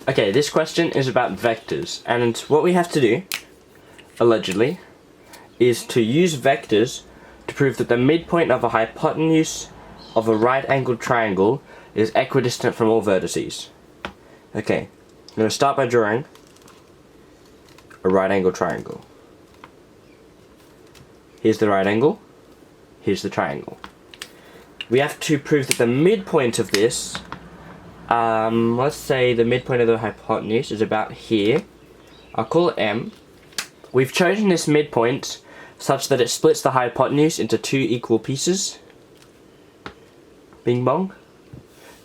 Okay, this question is about vectors, and what we have to do, allegedly, is to use vectors to prove that the midpoint of a hypotenuse of a right-angled triangle is equidistant from all vertices. Okay, I'm going to start by drawing a right-angled triangle. Here's the right angle, here's the triangle. We have to prove that the midpoint of this, let's say the midpoint of the hypotenuse is about here. I'll call it M. We've chosen this midpoint such that it splits the hypotenuse into two equal pieces. Bing bong.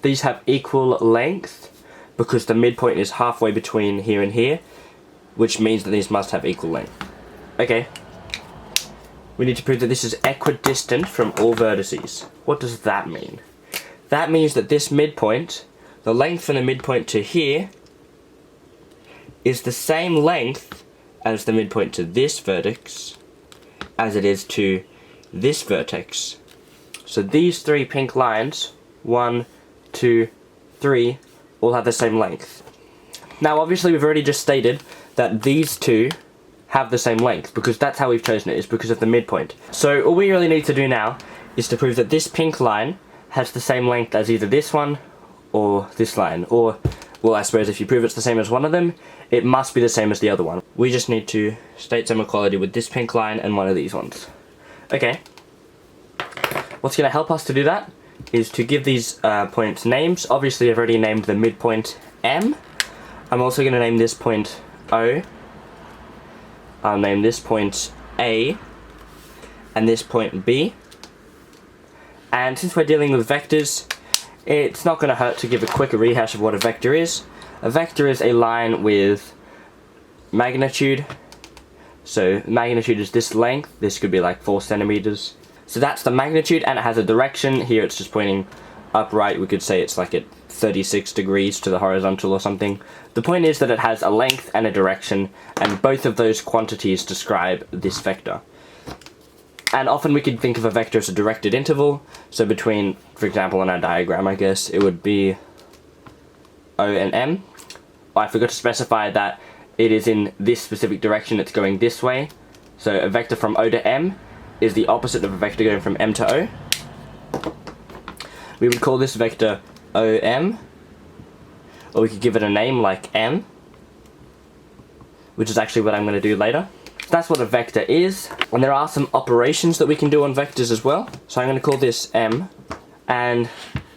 These have equal length because the midpoint is halfway between here and here, which means that these must have equal length. Okay. We need to prove that this is equidistant from all vertices. What does that mean? That means that this midpoint, the length from the midpoint to here, is the same length as the midpoint to this vertex as it is to this vertex. So these three pink lines, 1, 2, 3, all have the same length. Now obviously we've already just stated that these two have the same length, because that's how we've chosen it, is because of the midpoint. So all we really need to do now is to prove that this pink line has the same length as either this one or this line, or, well, I suppose if you prove it's the same as one of them, it must be the same as the other one. We just need to state some equality with this pink line and one of these ones. Okay. What's going to help us to do that is to give these points names. Obviously I've already named the midpoint M. I'm also going to name this point O. I'll name this point A and this point B. And since we're dealing with vectors, it's not going to hurt to give a quick rehash of what a vector is. A vector is a line with magnitude. So magnitude is this length. This could be like 4 centimeters. So that's the magnitude, and it has a direction. Here it's just pointing upright. We could say it's like at 36 degrees to the horizontal or something. The point is that it has a length and a direction, and both of those quantities describe this vector. And often we could think of a vector as a directed interval, so between, for example on our diagram I guess, it would be O and M. I forgot to specify that it is in this specific direction, it's going this way. So a vector from O to M is the opposite of a vector going from M to O. We would call this vector OM, or we could give it a name like M, which is actually what I'm going to do later. That's what a vector is, and there are some operations that we can do on vectors as well. So I'm going to call this M, and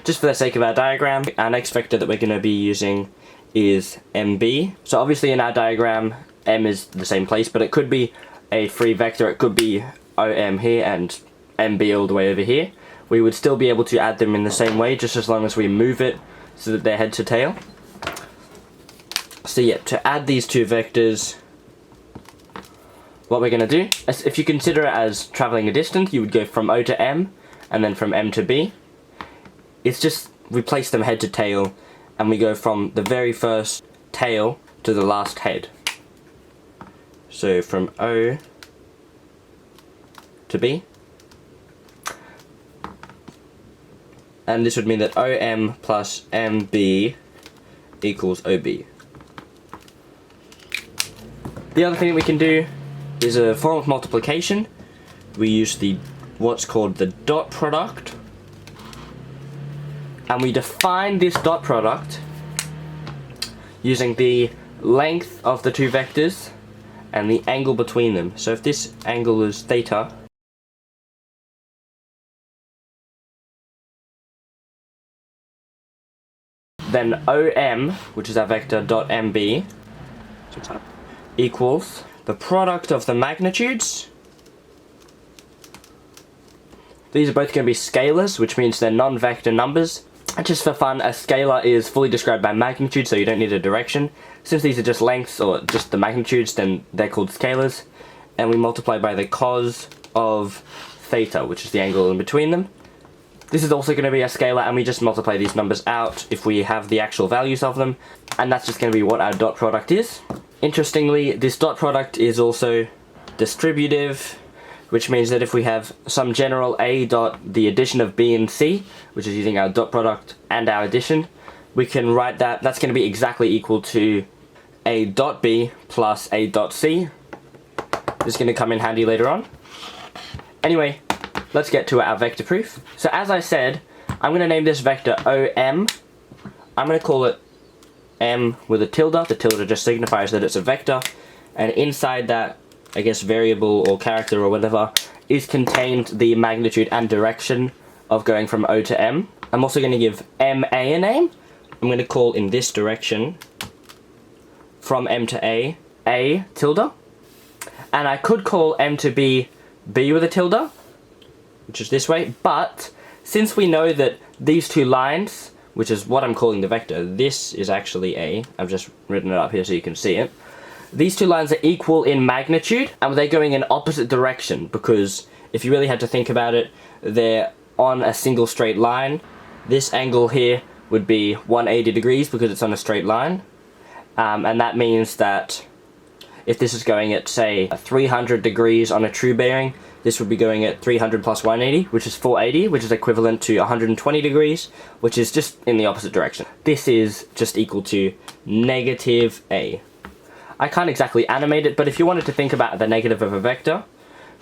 just for the sake of our diagram, our next vector that we're going to be using is MB. So obviously in our diagram, M is the same place, but it could be a free vector. It could be OM here and MB all the way over here. We would still be able to add them in the same way, just as long as we move it so that they're head to tail. So yeah, to add these two vectors, what we're going to do, if you consider it as traveling a distance, you would go from O to M, and then from M to B. It's just, we place them head to tail, and we go from the very first tail to the last head. So from O to B. And this would mean that OM plus MB equals OB. The other thing that we can do is a form of multiplication. We use what's called the dot product. And we define this dot product using the length of the two vectors and the angle between them. So if this angle is theta, then OM, which is our vector, dot MB, equals the product of the magnitudes. These are both going to be scalars, which means they're non-vector numbers. And just for fun, a scalar is fully described by magnitude, so you don't need a direction. Since these are just lengths, or just the magnitudes, then they're called scalars. And we multiply by the cos of theta, which is the angle in between them. This is also going to be a scalar, and we just multiply these numbers out if we have the actual values of them. And that's just going to be what our dot product is. Interestingly, this dot product is also distributive, which means that if we have some general A dot the addition of B and C, which is using our dot product and our addition, we can write that that's going to be exactly equal to a dot b plus a dot c. This is going to come in handy later on. Anyway, let's get to our vector proof. So as I said, I'm going to name this vector OM. I'm going to call it M with a tilde. The tilde just signifies that it's a vector. And inside that, I guess, variable or character or whatever, is contained the magnitude and direction of going from O to M. I'm also going to give MA a name. I'm going to call in this direction, from M to A tilde. And I could call M to B with a tilde, which is this way, but since we know that these two lines, which is what I'm calling the vector, this is actually A, I've just written it up here so you can see it, these two lines are equal in magnitude, and they're going in opposite direction, because if you really had to think about it, they're on a single straight line. This angle here would be 180 degrees because it's on a straight line, and that means that if this is going at, say, 300 degrees on a true bearing, this would be going at 300 plus 180, which is 480, which is equivalent to 120 degrees, which is just in the opposite direction. This is just equal to negative A. I can't exactly animate it, but if you wanted to think about the negative of a vector,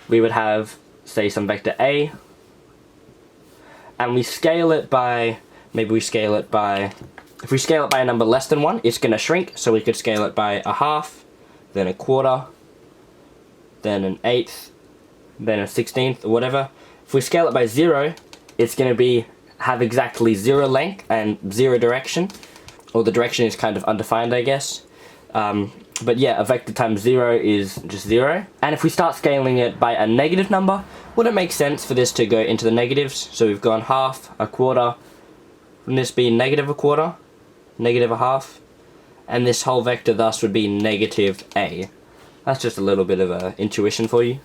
we would have, say, some vector A, and we scale it by, maybe we scale it by, if we scale it by a number less than 1, it's going to shrink, so we could scale it by a half, then a quarter, then an eighth, then a 16th, or whatever. If we scale it by 0, it's going to have exactly 0 length and 0 direction, or the direction is kind of undefined, I guess. But yeah, a vector times 0 is just 0. And if we start scaling it by a negative number, would it make sense for this to go into the negatives? So we've gone half, a quarter, wouldn't this be negative a quarter, negative a half? And this whole vector thus would be negative A. That's just a little bit of intuition for you.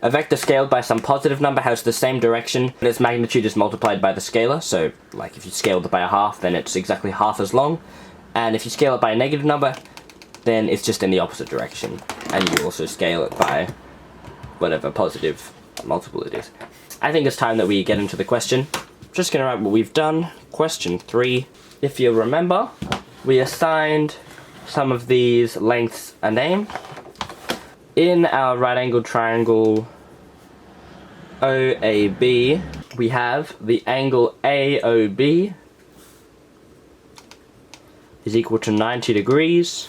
A vector scaled by some positive number has the same direction, and its magnitude is multiplied by the scalar, so like if you scaled it by a half, then it's exactly half as long. And if you scale it by a negative number, then it's just in the opposite direction. And you also scale it by whatever positive multiple it is. I think it's time that we get into the question. I'm just going to write what we've done. Question 3. If you remember, we assigned some of these lengths a name. In our right-angled triangle OAB, we have the angle AOB is equal to 90 degrees.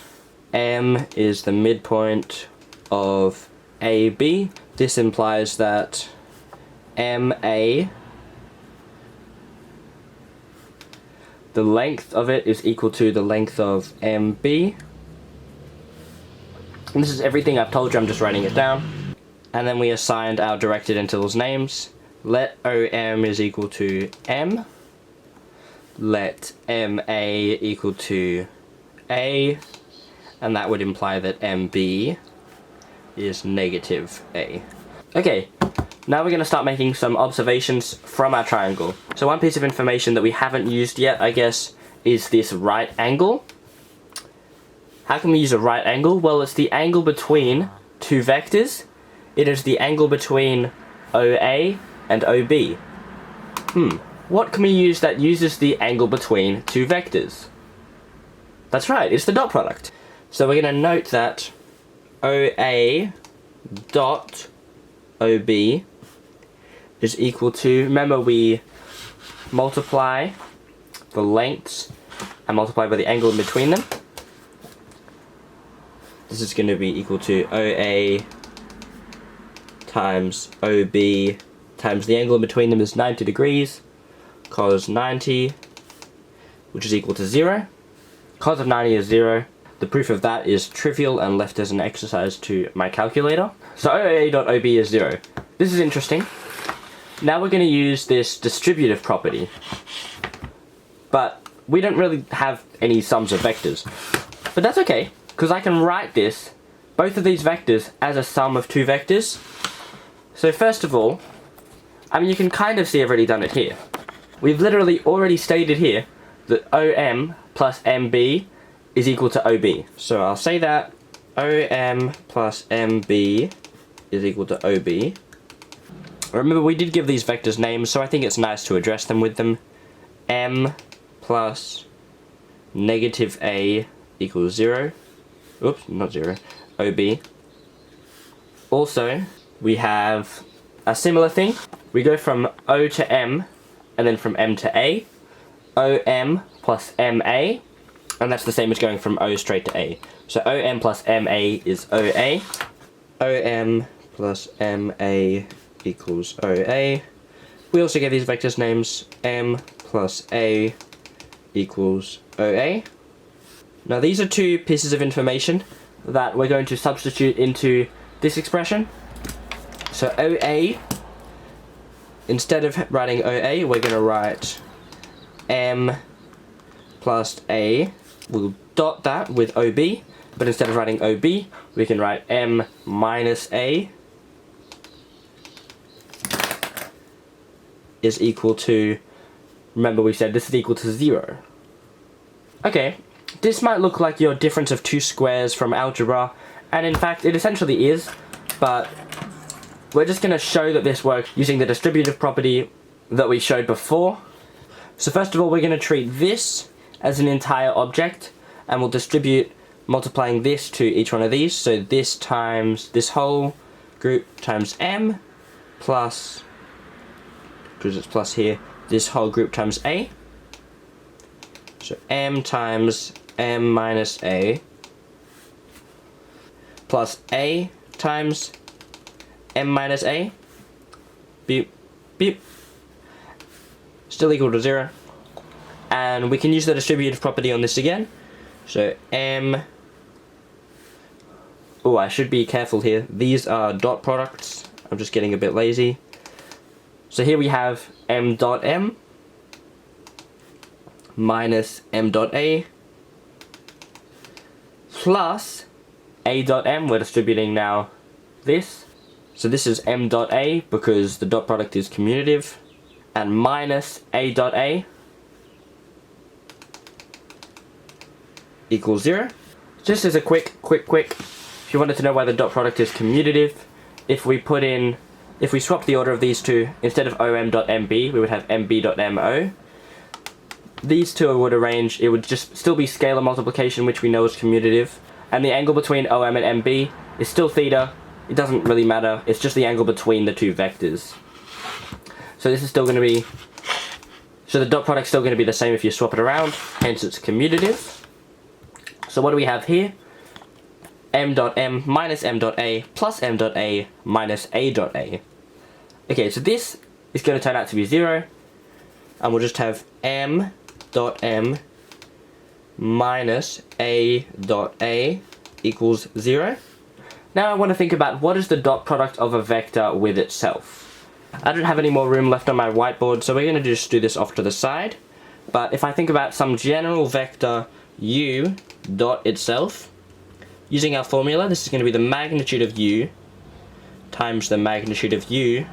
M is the midpoint of AB. This implies that MA, the length of it is equal to the length of MB. And this is everything I've told you, I'm just writing it down. And then we assigned our directed intervals names. Let OM is equal to M. Let MA equal to A. And that would imply that MB is negative A. Okay, now we're going to start making some observations from our triangle. So one piece of information that we haven't used yet, I guess, is this right angle. How can we use a right angle? Well, it's the angle between two vectors. It is the angle between OA and OB. What can we use that uses the angle between two vectors? That's right, it's the dot product. So we're going to note that OA dot OB is equal to, remember we multiply the lengths and multiply by the angle in between them. This is going to be equal to OA times OB times the angle in between them is 90 degrees, cos 90, which is equal to 0. Cos of 90 is 0. The proof of that is trivial and left as an exercise to my calculator. So OA.OB is 0. This is interesting. Now we're going to use this distributive property. But we don't really have any sums of vectors. But that's okay, because I can write this, both of these vectors, as a sum of two vectors. So first of all, I mean, you can kind of see I've already done it here. We've literally already stated here that OM plus MB is equal to OB. So I'll say that OM plus MB is equal to OB. Remember, we did give these vectors names, so I think it's nice to address them with them. m plus negative a equals 0. Oops, not 0. OB. Also, we have a similar thing. We go from O to M, and then from M to A. OM plus MA, and that's the same as going from O straight to A. So OM plus MA is OA. OM plus MA equals OA. We also give these vectors names. M plus A equals OA. Now these are two pieces of information that we're going to substitute into this expression. So OA, instead of writing OA, we're going to write M plus A. We'll dot that with OB, but instead of writing OB, we can write M minus A is equal to, remember we said this is equal to 0. Okay, this might look like your difference of two squares from algebra, and in fact it essentially is, but we're just going to show that this works using the distributive property that we showed before. So first of all, we're going to treat this as an entire object, and we'll distribute multiplying this to each one of these. So this times this whole group times m plus, because it's plus here, this whole group times a. So m times m minus a plus a times m minus a, beep, beep, still equal to 0. And we can use the distributive property on this again. So m, oh, I should be careful here. These are dot products. I'm just getting a bit lazy. So here we have m dot m minus m dot a plus a dot m. We're distributing now this. So this is m dot a because the dot product is commutative, and minus a dot a equals 0. Just as a quick, if you wanted to know why the dot product is commutative, if we swap the order of these two, instead of om.mb, we would have mb.mo. These two would arrange, it would just still be scalar multiplication, which we know is commutative, and the angle between om and mb is still theta. It doesn't really matter, it's just the angle between the two vectors. So this is still going to be, so the dot product's still going to be the same if you swap it around, hence it's commutative. So what do we have here? m.m minus m.a plus m.a minus a.a. Okay, so this is going to turn out to be 0, and we'll just have m.m minus a.a equals 0. Now I want to think about what is the dot product of a vector with itself. I don't have any more room left on my whiteboard, so we're going to just do this off to the side. But if I think about some general vector u dot itself, using our formula, this is going to be the magnitude of u times the magnitude of u,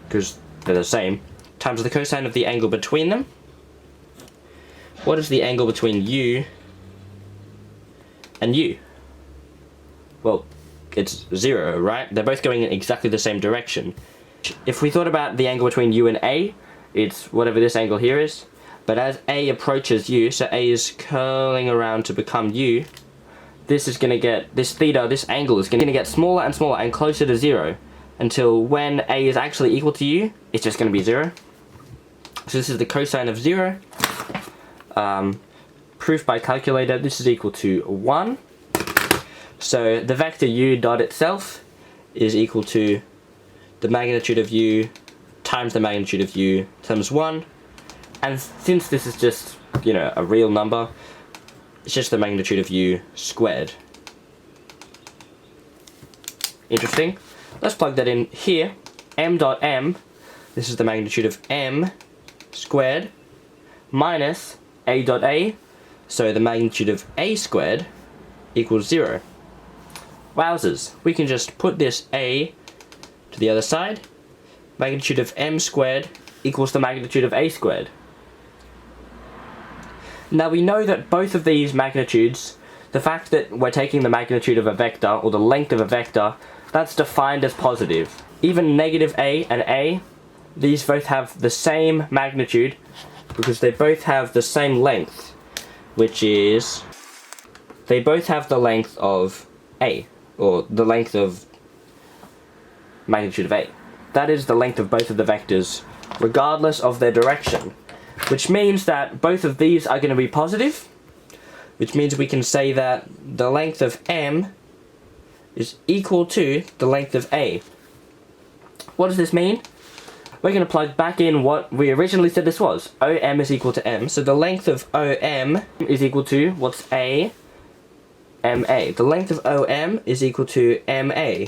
because they're the same, times the cosine of the angle between them. What is the angle between u and u? Well, it's 0, right? They're both going in exactly the same direction. If we thought about the angle between u and a, it's whatever this angle here is. But as a approaches u, so a is curling around to become u, this is going to get, this theta, this angle is going to get smaller and smaller and closer to 0, until when a is actually equal to u, it's just going to be 0. So this is the cosine of 0. Proof by calculator, this is equal to 1. So the vector u dot itself is equal to the magnitude of u times the magnitude of u times 1. And since this is just, a real number, it's just the magnitude of u squared. Interesting. Let's plug that in here. m.m, this is the magnitude of m squared, minus a.a, so the magnitude of a squared equals 0. Wowzers, we can just put this a to the other side. Magnitude of m squared equals the magnitude of a squared. Now we know that both of these magnitudes, the fact that we're taking the magnitude of a vector, or the length of a vector, that's defined as positive. Even negative a and a, these both have the same magnitude, because they both have the same length, which is, they both have the length of A, or the length of magnitude of A. That is the length of both of the vectors, regardless of their direction, which means that both of these are going to be positive, which means we can say that the length of M is equal to the length of A. What does this mean? We're going to plug back in what we originally said this was. OM is equal to M. So the length of OM is equal to, what's A? MA. The length of OM is equal to MA.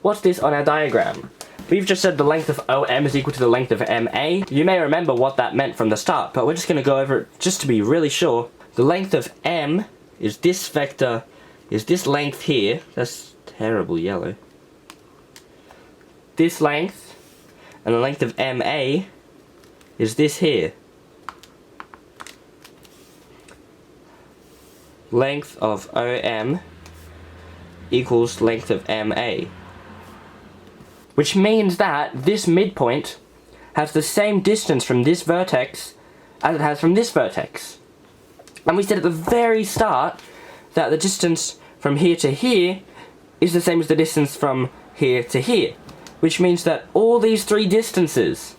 What's this on our diagram? We've just said the length of OM is equal to the length of MA. You may remember what that meant from the start, but we're just going to go over it just to be really sure. The length of M is this vector, is this length here. That's terrible yellow. This length, and the length of MA is this here. Length of OM equals length of MA. Which means that this midpoint has the same distance from this vertex as it has from this vertex. And we said at the very start that the distance from here to here is the same as the distance from here to here. Which means that all these three distances,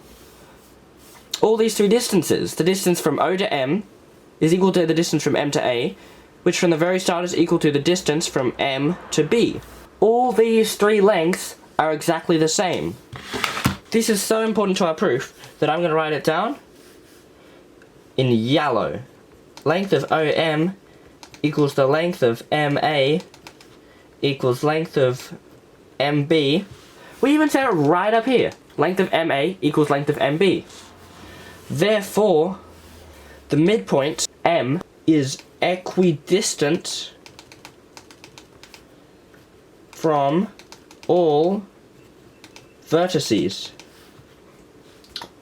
the distance from O to M is equal to the distance from M to A, which from the very start is equal to the distance from M to B. All these three lengths are exactly the same. This is so important to our proof that I'm going to write it down in yellow. Length of OM equals the length of MA equals length of MB. We even say it right up here. Length of MA equals length of MB. Therefore, the midpoint M is equidistant from all vertices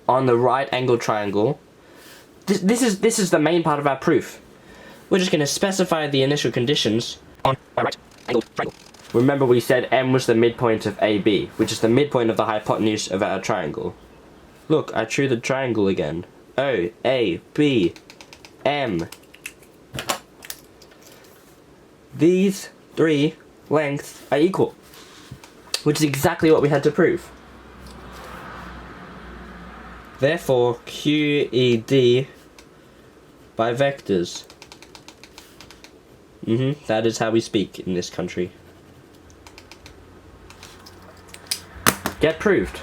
on the right angled triangle. This is the main part of our proof. We're just going to specify the initial conditions on a right angled triangle. Remember we said M was the midpoint of AB, which is the midpoint of the hypotenuse of our triangle. Look, I drew the triangle again. O, A, B, M. These three lengths are equal, which is exactly what we had to prove. Therefore, QED by vectors. That is how we speak in this country. Get proved.